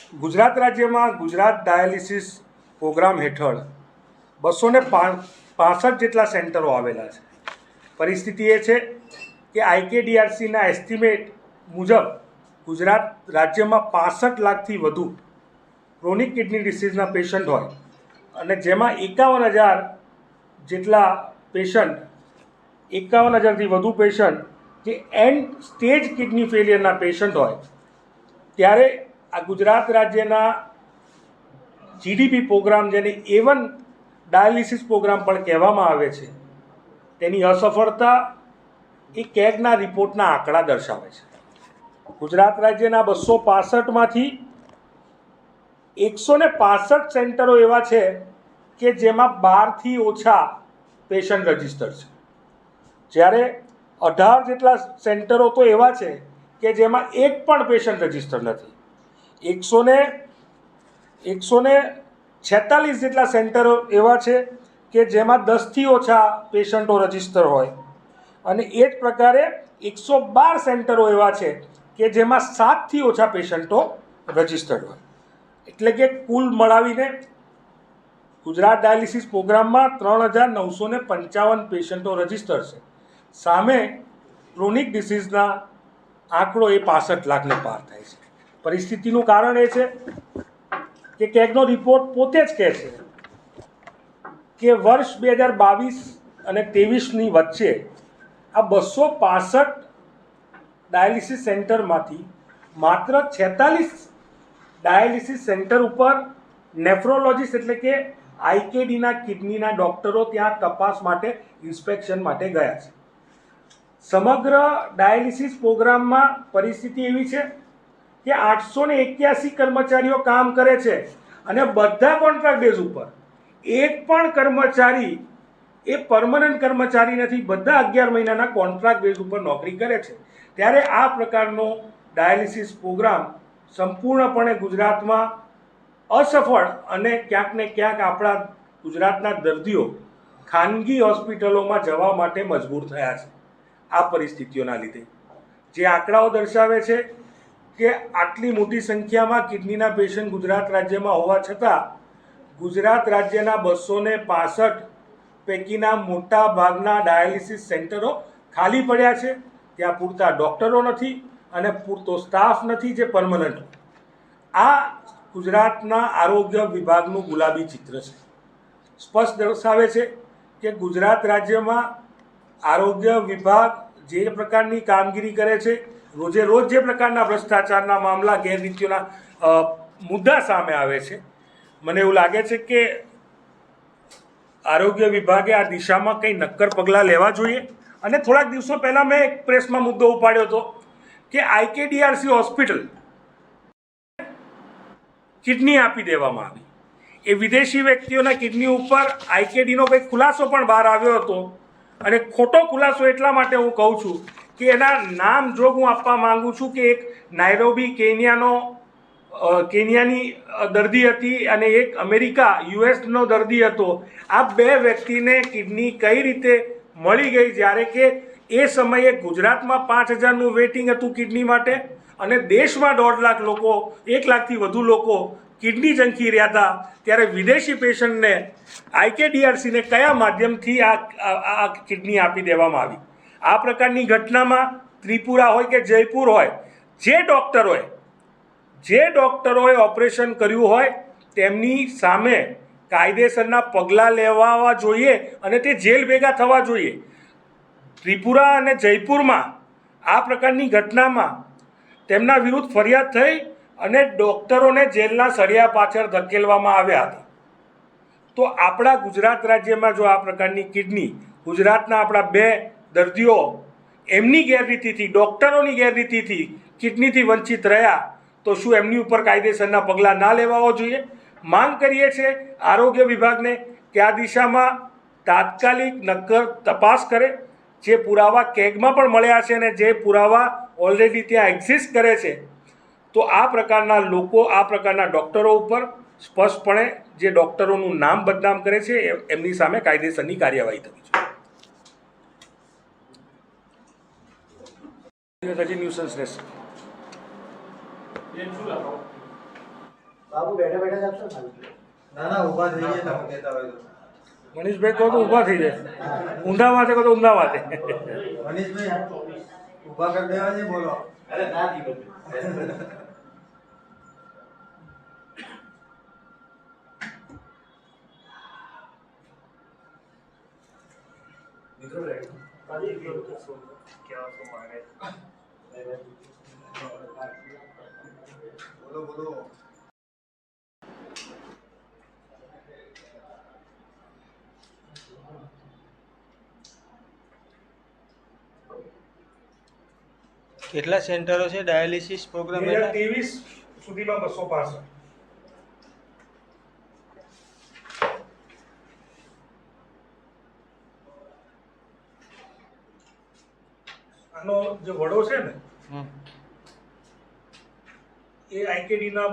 ગુજરાત રાજ્યમાં Gujarat dialysis programme હેઠળ 265 જેટલા સેન્ટરો આવેલા છે. પરિસ્થિતિ એ છે કે આઈકેડીઆરસીના એસ્ટિમેટ મુજબ ગુજરાત રાજ્યમાં 65 લાખથી વધુ ક્રોનિક કિડની ડિસીઝના પેશન્ટ હોય અને જેમાં 51,000 જેટલા પેશન્ટ 51,000થી વધુ પેશન્ટ જે એન્ડ સ્ટેજ કિડની ફેલિયરના પેશન્ટ હોય, ત્યારે આ ગુજરાત રાજ્યના જીડીપી પ્રોગ્રામ, જેને A1 ડાયાલિસિસ પ્રોગ્રામ પણ કહેવામાં આવે છે, તેની અસફળતા એ કેગના રિપોર્ટના આંકડા દર્શાવે છે. ગુજરાત રાજ્યના 265માંથી 165 સેન્ટરો એવા છે કે જેમાં 12થી ઓછા પેશન્ટ રજિસ્ટર છે, જ્યારે 18 જેટલા સેન્ટરો તો એવા છે કે જેમાં એક પણ પેશન્ટ રજિસ્ટર નથી. 146 જેટલા સેન્ટરો એવા છે કે જેમાં 10થી ઓછા પેશન્ટો રજિસ્ટર હોય અને એ જ પ્રકારે 112 સેન્ટરો એવા છે કે જેમાં 7થી ઓછા પેશન્ટો રજિસ્ટર્ડ હોય. એટલે કે કુલ મળાવીને ગુજરાત ડાયાલિસિસ પ્રોગ્રામમાં 3,955 પેશન્ટો રજિસ્ટર છે. સામે ક્રોનિક ડિસીઝના આંકડો એ 65 લાખને પાર થાય છે. પરિસ્થિતિનું કારણ એ છે કે કેગનો રિપોર્ટ પોતે જ કહે છે કે વર્ષ 2022 અને 23ની વચ્ચે આ 265 ડાયાલિસિસ સેન્ટરમાંથી માત્ર 46 ડાયાલિસિસ સેન્ટર ઉપર નેફ્રોલોજીસ્ટ એટલે કે આઈકેડીના કિડનીના ડૉક્ટરો ત્યાં તપાસ માટે, ઇન્સ્પેક્શન માટે ગયા છે. સમગ્ર ડાયાલિસિસ પ્રોગ્રામમાં પરિસ્થિતિ એવી છે કે 881 કર્મચારીઓ કામ કરે છે અને બધા કોન્ટ્રાક્ટ બેઝ ઉપર. એક પણ કર્મચારી એ પરમનન્ટ કર્મચારી નથી, બધા 11 મહિનાના કોન્ટ્રાક્ટ બેઝ ઉપર નોકરી કરે છે. ત્યારે આ પ્રકારનો ડાયાલિસિસ પ્રોગ્રામ સંપૂર્ણપણે ગુજરાતમાં અસફળ અને ક્યાંક ને ક્યાંક આપણા ગુજરાતના દર્દીઓ ખાનગી હોસ્પિટલોમાં જવા માટે મજબૂર થયા છે. આ પરિસ્થિતિઓના લીધે જે આંકડાઓ દર્શાવે છે કે આટલી મોટી સંખ્યામાં કિડનીના પેશન્ટ ગુજરાત રાજ્યમાં હોવા છતાં ગુજરાત રાજ્યના 265 પૈકીના મોટા ભાગના ડાયાલિસિસ સેન્ટરો ખાલી પડ્યા છે. ત્યાં પૂરતા ડૉક્ટરો નથી અને પૂરતો સ્ટાફ નથી જે પરમનન્ટ. આ ગુજરાતના આરોગ્ય વિભાગનું ગુલાબી ચિત્ર છે. સ્પષ્ટ દર્શાવે છે કે ગુજરાત રાજ્યમાં આરોગ્ય વિભાગ જે પ્રકારની કામગીરી કરે છે, રોજે રોજ જે પ્રકારના ભ્રષ્ટાચારના મામલા, ગેરરીતિઓના મુદ્દા સામે આવે છે, મને એવું લાગે છે કે આરોગ્ય વિભાગે આ દિશામાં કંઈ નક્કર પગલાં લેવા જોઈએ. અને થોડાક દિવસો પહેલાં મેં એક પ્રેસમાં મુદ્દો ઉપાડ્યો હતો કે આઈકેડીઆરસી હોસ્પિટલ કિડની આપી દેવામાં આવી. એ વિદેશી વ્યક્તિઓના કિડની ઉપર આઈકેડીનો કંઈક ખુલાસો પણ બહાર આવ્યો હતો. અને ખોટો ખુલાસો એટલા માટે હું કહું છું કે એના નામ જો હું આપવા માગું છું કે એક નાયરોબી કેન્યાની દર્દી હતી અને એક અમેરિકા યુએસનો દર્દી હતો. આ બે વ્યક્તિને કિડની કઈ રીતે મળી ગઈ, જ્યારે કે એ સમયે ગુજરાતમાં 5,000નું વેઇટિંગ હતું કિડની માટે અને દેશમાં 1.5 લાખ લોકો, 1 લાખથી વધુ લોકો કિડની ઝંખી રહ્યા હતા, ત્યારે વિદેશી પેશન્ટને આઈકેડીઆરસીને કયા માધ્યમથી આ કિડની આપી દેવામાં આવી. આ પ્રકારની ઘટનામાં ત્રિપુરા હોય કે જયપુર હોય, જે ડૉક્ટરોએ ઓપરેશન કર્યું હોય તેમની સામે કાયદેસરના પગલાં લેવા જોઈએ અને તે જેલ ભેગા થવા જોઈએ. ત્રિપુરા અને જયપુરમાં આ પ્રકારની ઘટનામાં તેમના વિરુદ્ધ ફરિયાદ થઈ અને ડૉક્ટરોને જેલના સળિયા પાછળ ધકેલવામાં આવ્યા હતા. તો આપણા ગુજરાત રાજ્યમાં જો આ પ્રકારની કિડની, ગુજરાતના આપણા 2 દર્દીઓ એમની ગેરરીતિથી, ડૉક્ટરોની ગેરરીતિથી કિડનીથી વંચિત રહ્યા, તો શું એમની ઉપર કાયદેસરના પગલાં ના લેવા જોઈએ? માંગ કરીએ છીએ આરોગ્ય વિભાગને કે આ દિશામાં તાત્કાલિક નક્કર તપાસ કરે. જે પુરાવા કેગમાં પણ મળ્યા છે અને જે પુરાવા ઓલરેડી ત્યાં એક્ઝિસ્ટ કરે છે, તો આ પ્રકારના લોકો, આ પ્રકારના ડૉક્ટરો ઉપર સ્પષ્ટપણે જે ડૉક્ટરોનું નામ બદનામ કરે છે એમની સામે કાયદેસરની કાર્યવાહી થવી જોઈએ. હજી ન્યુસન્સ રહેશે. બાબુ બેઠા બેઠા જ આપશો ને? ના ના ઊભા થઈ ગયા તમે કહેતા હોય તો. મનીષભાઈ કહો તો ઊભા થઈ જાય, ઊંધા વાતે કહો તો ઊંધા વાતે. મનીષભાઈ ઊભા કરી દેવા છે, બોલો. અરે ના દીધું. મિત્રો બોલો બોલો. કેટલા સેન્ટરો છે ડાયાલિસિસ પ્રોગ્રામ? 2023 સુધીમાં 265. આનો જે વડો છે ને એ આઈકેડીના